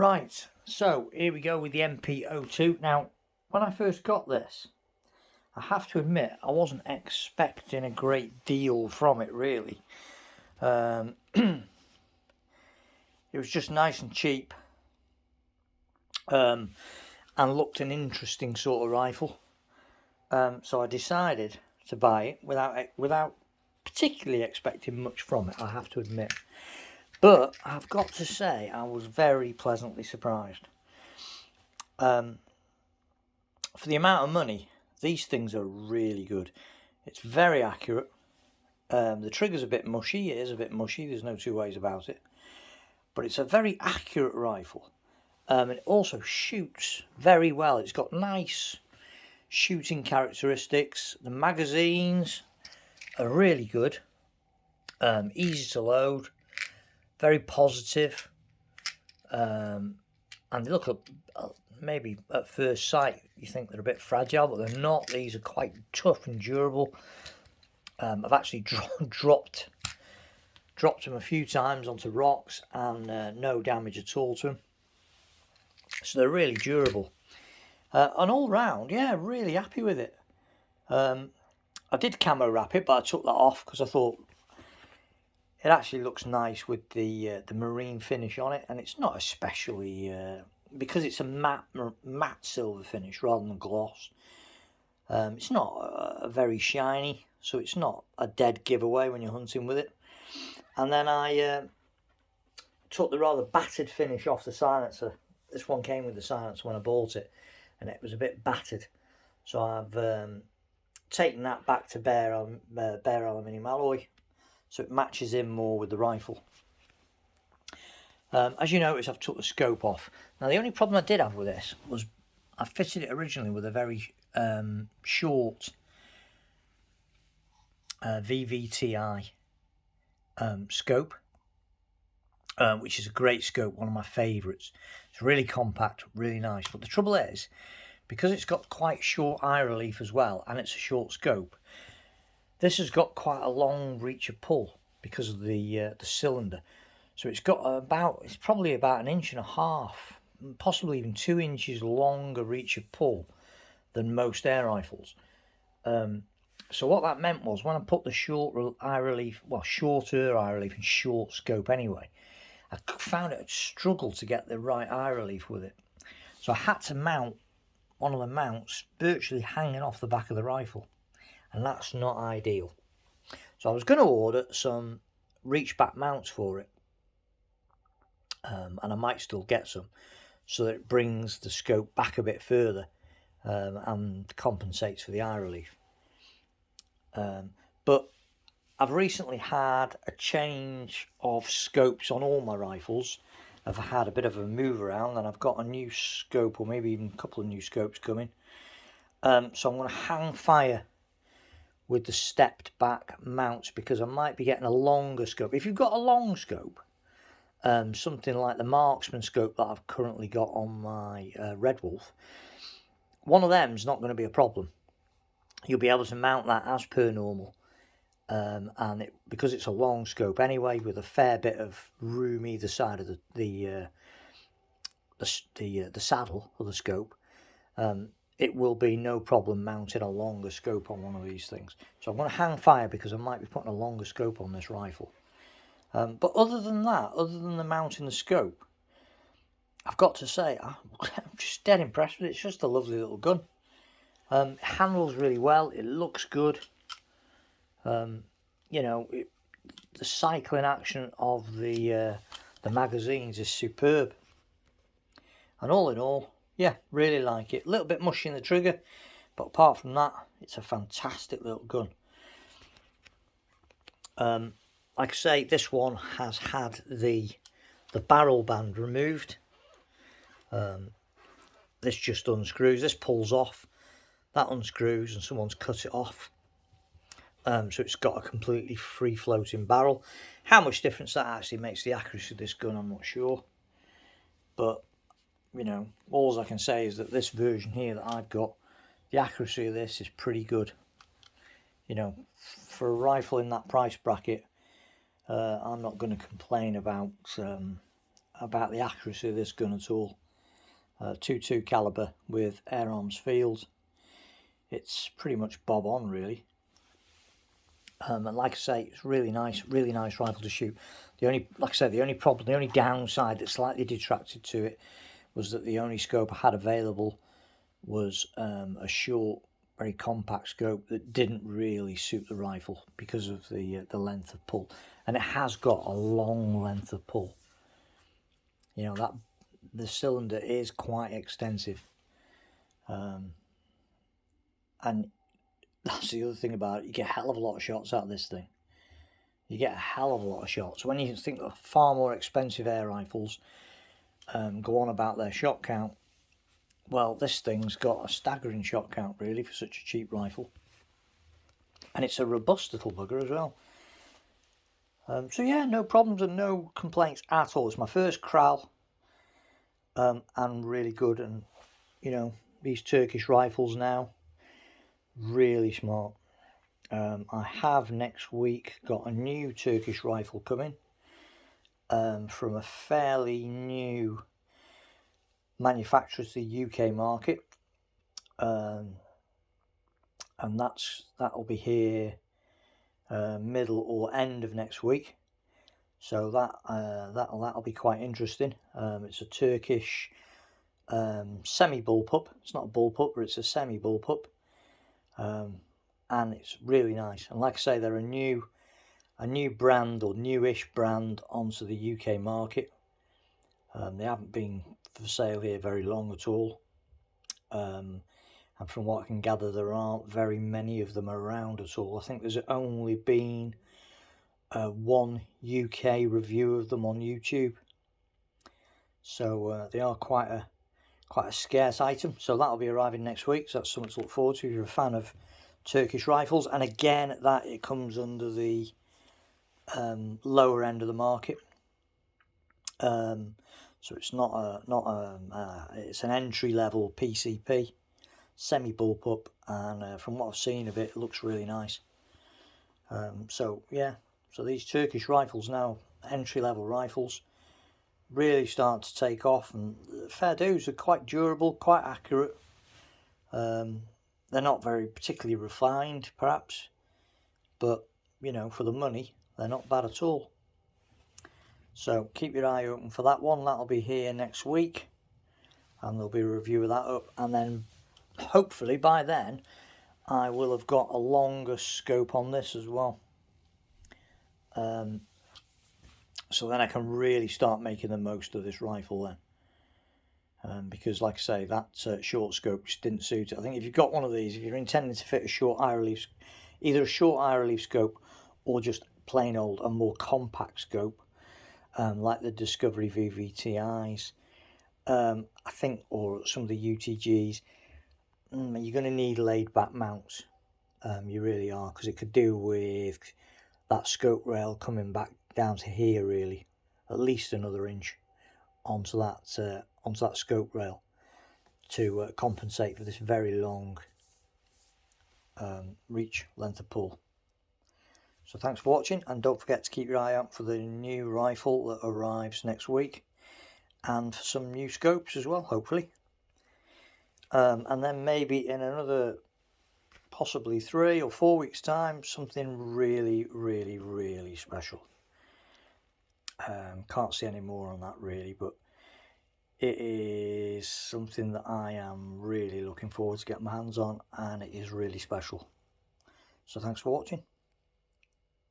Right, so here we go with the MP02. Now, when I first got this, I have to admit I wasn't expecting a great deal from it, really. It was just nice and cheap, and looked an interesting sort of rifle. So I decided to buy it without particularly expecting much from it, I have to admit. But I've got to say I was very pleasantly surprised. For the amount of money, these things are really good. It's very accurate. The trigger's a bit mushy. It is a bit mushy. There's no two ways about it. But it's a very accurate rifle. It also shoots very well. It's got nice shooting characteristics. The magazines are really good. Easy to load. Very positive. And they look maybe at first sight you think they're a bit fragile, but they're not. These are quite tough and durable. I've actually dropped them a few times onto rocks and no damage at all to them. So they're really durable. And all round, yeah, really happy with it. I did camo wrap it, but I took that off because I thought it actually looks nice with the marine finish on it, and it's not especially because it's a matte silver finish rather than gloss. It's not very shiny, so it's not a dead giveaway when you're hunting with it. And then I took the rather battered finish off the silencer. This one came with the silencer when I bought it, and it was a bit battered. So I've taken that back to bare aluminium alloy, so it matches in more with the rifle. As you notice, I've took the scope off. Now, the only problem I did have with this was I fitted it originally with a very short VVTI scope, which is a great scope, one of my favourites. It's really compact, really nice. But the trouble is, because it's got quite short eye relief as well, and it's a short scope, this has got quite a long reach of pull because of the cylinder. So it's probably about 1.5 inches, possibly even 2 inches longer reach of pull than most air rifles. So what that meant was when I put the shorter eye relief and short scope anyway, I found it struggled to get the right eye relief with it. So I had to mount one of the mounts virtually hanging off the back of the rifle, and that's not ideal. So I was going to order some reach back mounts for it, and I might still get some, so that it brings the scope back a bit further and compensates for the eye relief. But I've recently had a change of scopes on all my rifles. I've had a bit of a move around, and I've got a new scope, or maybe even a couple of new scopes coming. So I'm going to hang fire with the stepped back mounts, because I might be getting a longer scope. If you've got a long scope, something like the marksman scope that I've currently got on my Red Wolf, one of them's not going to be a problem. You'll be able to mount that as per normal, and because it's a long scope anyway, with a fair bit of room either side of the saddle or the scope, it will be no problem mounting a longer scope on one of these things. So I'm going to hang fire because I might be putting a longer scope on this rifle. But other than that, other than the mounting the scope, I've got to say I'm just dead impressed with it. It's just a lovely little gun. It handles really well. It looks good. The cycling action of the magazines is superb. And all in all, yeah, really like it. A little bit mushy in the trigger, but apart from that, it's a fantastic little gun. Like I say, this one has had the barrel band removed. This just unscrews. This pulls off. That unscrews, and someone's cut it off. So it's got a completely free floating barrel. How much difference that actually makes the accuracy of this gun, I'm not sure. But all I can say is that this version here that I've got, the accuracy of this is pretty good. For a rifle in that price bracket, I'm not going to complain about about the accuracy of this gun at all. 22 caliber with air arms field. It's pretty much bob on really. And like I say, it's really nice rifle to shoot. The only, like I said, the only problem, the only downside that slightly detracted to it was that the only scope I had available was a short, very compact scope that didn't really suit the rifle because of the length of pull. And it has got a long length of pull. You know, that the cylinder is quite extensive. And that's the other thing about it. You get a hell of a lot of shots out of this thing. You get a hell of a lot of shots. When you think of far more expensive air rifles go on about their shot count, well, this thing's got a staggering shot count really for such a cheap rifle. And it's a robust little bugger as well. So yeah, no problems and no complaints at all. It's my first Kral, and really good. And you know, these Turkish rifles now, really smart. I have next week got a new Turkish rifle coming from a fairly new manufacturer to the UK market, and that'll be here middle or end of next week. So that'll be quite interesting. It's a Turkish semi bullpup. It's not a bullpup, but it's a semi bullpup. And it's really nice. And like I say, they're a new brand or newish brand onto the UK market. They haven't been for sale here very long at all. And from what I can gather, there aren't very many of them around at all. I think there's only been one UK review of them on YouTube. So they are quite a scarce item. So that'll be arriving next week. So that's something to look forward to if you're a fan of Turkish rifles. And again, that it comes under the lower end of the market. So it's it's an entry level PCP, semi bullpup, and from what I've seen of it, it looks really nice. So yeah, so these Turkish rifles now, entry level rifles, really start to take off, and fair dues. Are quite durable, quite accurate. They're not very particularly refined, perhaps, but you know, for the money, they're not bad at all. So keep your eye open for that one. That'll be here next week, and there'll be a review of that up, and then hopefully by then I will have got a longer scope on this as well. So then I can really start making the most of this rifle then. Because like I say, that short scope just didn't suit it. I think if you've got one of these, if you're intending to fit a short eye relief, either a short eye relief scope or just plain old a more compact scope, like the Discovery VVTIs, I think, or some of the UTGs, you're going to need laid back mounts. You really are, because it could do with that scope rail coming back down to here, really, at least another inch onto that scope rail to compensate for this very long reach length of pull. So thanks for watching, and don't forget to keep your eye out for the new rifle that arrives next week, and for some new scopes as well, hopefully. And then maybe in another possibly 3 or 4 weeks time, something really, really, really special. Can't see any more on that really, but it is something that I am really looking forward to getting my hands on, and it is really special. So thanks for watching.